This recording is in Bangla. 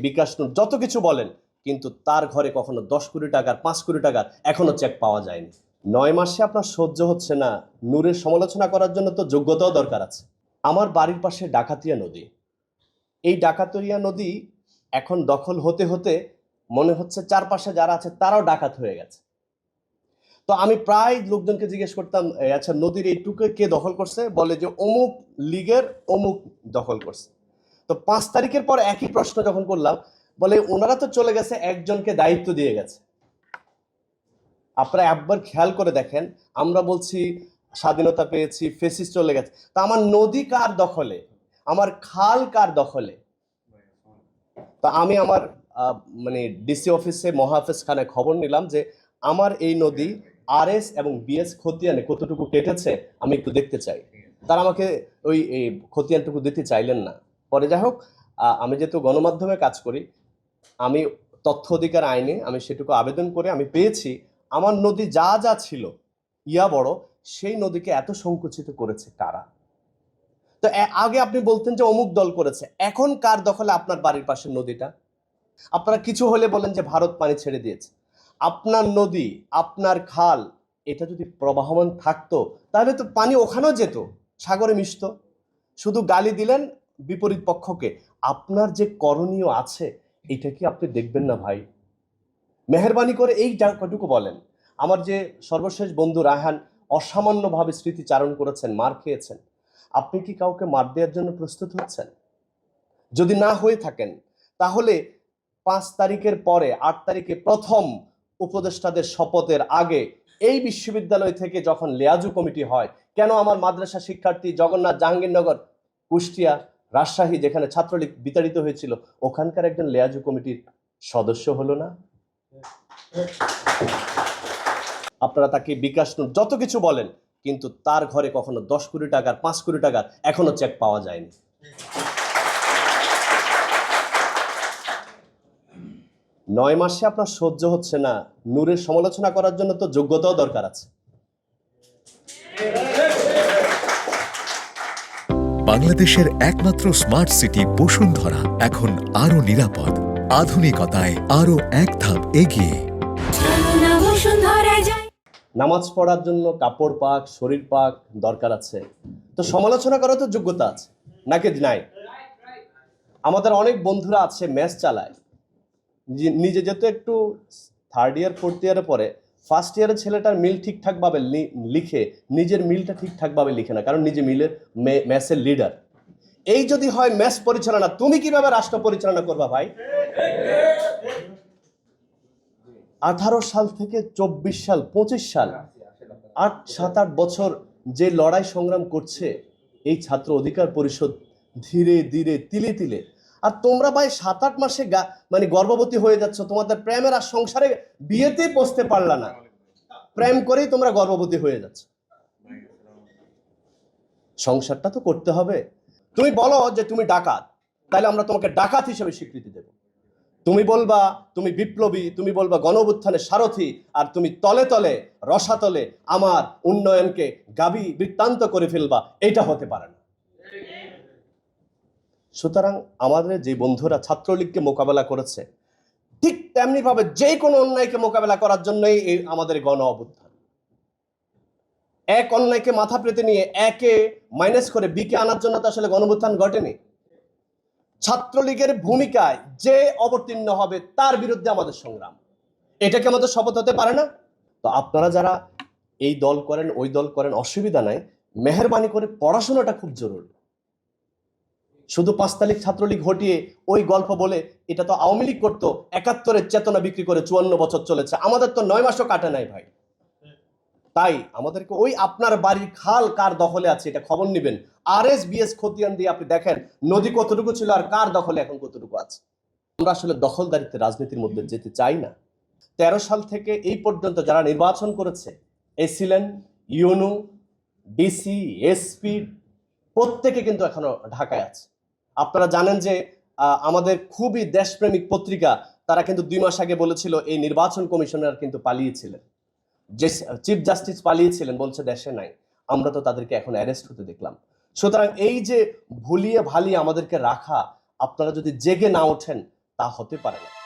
বিকাশ যত কিছু বলেন, কিন্তু তার ঘরে কখনো 10 কোটি টাকার 5 কোটি টাকার এখনো চেক পাওয়া যায়নি। 9 মাসে আপনার সহ্য হচ্ছে না, নূরের সমালোচনা করার জন্য তো যোগ্যতাও দরকার আছে। আমার বাড়ির পাশে ডাকাতিয়া নদী, এই ডাকাতিয়া নদী এখন দখল হতে হতে মনে হচ্ছে চারপাশে যারা আছে তারাও ডাকাত হয়ে গেছে। তো আমি প্রায় লোকজনকে জিজ্ঞেস করতাম, আচ্ছা নদীর এইটুকু কে দখল করছে? বলে যে অমুক লীগের অমুক দখল করছে। তো 5 তারিখের পর একই প্রশ্ন যখন করলাম, বলে ওনারা তো চলে গেছে, একজনকে দায়িত্ব দিয়ে গেছে। আপনারা একবার খেয়াল করে দেখেন, আমরা বলছি স্বাধীনতা পেয়েছি, ফেসিস চলে গেছে, তা আমার নদী কার দখলে, আমার খাল কার দখলে? তা আমি আমার মানে ডিসি অফিসে মহাফেজ খানে খবর নিলাম যে আমার এই নদী আরএস এবং বিএস খতিয়ানে কতটুকু কেটেছে আমি একটু দেখতে চাই। তারা আমাকে ওই খতিয়ানটুকু দিতে চাইলেন না। পরে যাই হোক, আমি যেহেতু গণমাধ্যমে কাজ করি, আমি তথ্য অধিকার আইনে আমি সেটুকু আবেদন করে আমি পেয়েছি। আমার নদী যা যা ছিল ইয়া বড়, সেই নদীকে এত সংকুচিত করেছে কারা? তো আগে আপনি বলতেন যে অমুক দল করেছে, এখন কার দখলে আপনার বাড়ির পাশের নদীটা? আপনারা কিছু হলে বলেন যে ভারত পানি ছেড়ে দিয়েছে। আপনার নদী, আপনার খাল, এটা যদি প্রবাহমান থাকতো তাহলে তো পানি ওখানেও যেত, সাগরে মিশত। শুধু গালি দিলেন বিপরীত পক্ষকে। আপনার যে করণীয় আছে এটা কি আপনি দেখবেন না ভাই? মেহেরবানি করে এই কটুকু বলেন। আমার যে সর্বশেষ বন্ধু রায়হান অসামান্যভাবে স্মৃতিচারণ করেছেন, মার খেয়েছেন, আপনি কি কাউকে মার দেওয়ার জন্য প্রস্তুত হচ্ছেন? যদি না হয়ে থাকেন তাহলে 5 তারিখের পরে 8 তারিখে প্রথম উপদেষ্টাদের শপথের আগে এই বিশ্ববিদ্যালয় থেকে যখন লেয়াজু কমিটি হয়, কেন আমার মাদ্রাসা শিক্ষার্থী জগন্নাথ, জাহাঙ্গীরনগর, কুষ্টিয়া, রাজশাহী যেখানে ছাত্রলীগ বিতাড়িত হয়েছিল, ওখানকার একজন লেয়াজু কমিটির সদস্য হলো না? আপনারা তাকে বিকাশ যত কিছু বলেন, কিন্তু তার ঘরে কখনো 10 কোটি টাকার 5 কোটি টাকার এখনো চেক পাওয়া যায়নি। 9 মাসে আপনার সহ্য হচ্ছে না, নূরের সমালোচনা করার জন্য তো যোগ্যতাও দরকার আছে। বাংলাদেশের একমাত্র স্মার্ট সিটি বসুন্ধরা এখন আরো নিরাপদ, আধুনিকতায় আরো এক ধাপ এগিয়ে। নামাজ পড়ার জন্য কাপড় পাক, শরীর পাক দরকার আছে, তো সমালোচনা করার তো যোগ্যতা আছে নাকি নাই? আমাদের অনেক বন্ধুরা আছে মেস চালায়, নিজে যেহেতু একটু 3rd ইয়ার 4th ইয়ারে পরে, 1st ইয়ারের ছেলেটার মিল ঠিকঠাকভাবে লিখে, নিজের মিলটা ঠিকঠাকভাবে লিখে না, কারণ নিজে মিলের মেসের লিডার। এই যদি হয় মেস পরিচালনা, তুমি কিভাবে রাষ্ট্র পরিচালনা করবা ভাই? 18 সাল থেকে 24 সাল 25 সাল 7-8 বছর যে লড়াই সংগ্রাম করছে এই ছাত্র অধিকার পরিষদ, ধীরে ধীরে তিলে তিলে। আর তোমরা ভাই 7-8 মাসে মানে গর্ভবতী হয়ে যাচ্ছ, তোমাদের প্রেমের আর সংসারে বিয়েতে পৌঁছতে পারলা না, প্রেম করেই তোমরা গর্ভবতী হয়ে যাচ্ছ। সংসারটা তো করতে হবে। তুমি বলো যে তুমি ডাকাত, তাহলে আমরা তোমাকে ডাকাত হিসেবে স্বীকৃতি দেব। তুমি বলবা তুমি বিপ্লবী, তুমি বলবা গণঅভ্যুত্থানের সারথি, আর তুমি তলে তলে রসাতলে আমার উন্নয়নকে গাবি বৃত্তান্ত করে ফেলবা, এটা হতে পারে না। সুতরাং আমাদের যে বন্ধুরা ছাত্রলীগকে মোকাবেলা করেছে, ঠিক তেমনি ভাবে যে কোনো অন্যায়কে মোকাবেলা করার জন্যই আমাদের গণ অভ্যুত্থান। এক অন্যায়কে মাথা পেতে নিয়ে একে মাইনাস করে বিকে আনার জন্য তো আসলে গণ অভ্যুত্থান ঘটেনি। ছাত্রলীগের ভূমিকায় যে অবতীর্ণ হবে তার বিরুদ্ধে আমাদের সংগ্রাম, এটাকে আমাদের শপথ হতে পারে না? তো আপনারা যারা এই দল করেন ওই দল করেন, অসুবিধা নাই, মেহেরবানি করে পড়াশোনাটা খুব জরুরি। শুধু 5 তারিখ ছাত্রলীগ হটিয়ে ওই গল্প বলে, এটা তো আওয়ামী লীগ করতো, 71-এর চেতনা বিক্রি করে 54 বছর চলেছে, আমাদের তো 9 মাসও কাটে নাই ভাই। তাই আমাদেরকে ওই আপনার বাড়ির খাল কার দখলে আছে এটা খবর নেবেন। আরএস বিএস খতিয়ান দিয়ে আপনি দেখেন নদী কতটুকু ছিল আর কার দখলে এখন কতটুকু আছে। আমরা আসলে দখলদারিত্বের রাজনীতির মধ্যে যেতে চাই না। 13 সাল থেকে এই পর্যন্ত যারা নির্বাচন করেছে, এসিলেন, ইউনু, ডিসি, এসপি, প্রত্যেকে কিন্তু এখনো ঢাকায় আছে। আপনারা জানেন যে আমাদের খুবই দেশপ্রেমিক পত্রিকা তারা কিন্তু 2 মাস আগে বলেছিল এই নির্বাচন কমিশনার কিন্তু পালিয়েছিলেন, যে চিফ জাস্টিস পালিয়েছিলেন, বলছে দেশে নাই। আমরা তো তাদেরকে এখন অ্যারেস্ট হতে দেখলাম। সুতরাং এই যে ভুলিয়ে ভালিয়ে আমাদেরকে রাখা, আপনারা যদি জেগে না ওঠেন তা হতে পারে না।